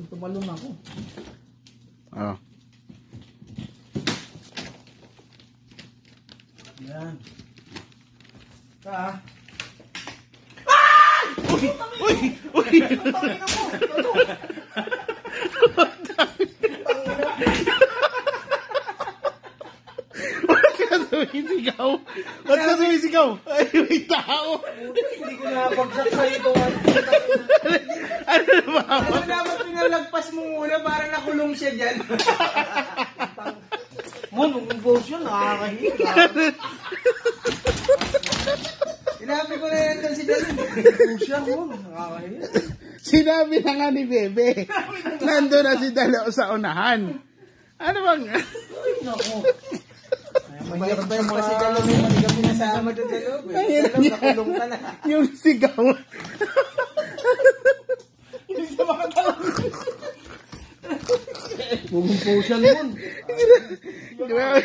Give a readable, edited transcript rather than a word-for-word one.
tumalon ako. Oh. Yan. Ah! Uy! Uy! Uy! Ba't ka sumisigaw? Ba't ka sumisigaw? Ay, may tao! Hindi ko nakapagsak sa ito. Ano na ba? Ano dapat pinalagpas mo muna para nakulong siya dyan? Mon, mag-compose yun. Nakakahiya. Sinabi ko na yan doon si Jan. Mag-compose yan, Mon. Nakakahiya. Sinabi na nga ni Bebe. Nandun na si Dalo sa unahan. Ano bang? Ay, naku. Mahirap ba yung mga si Dalo? Hindi kami nasama doon sa loob. Dalo, nakulong ka na. Yung sigaw. Hindi ka makatawag. Mag-compose yan, Mon. Grabe.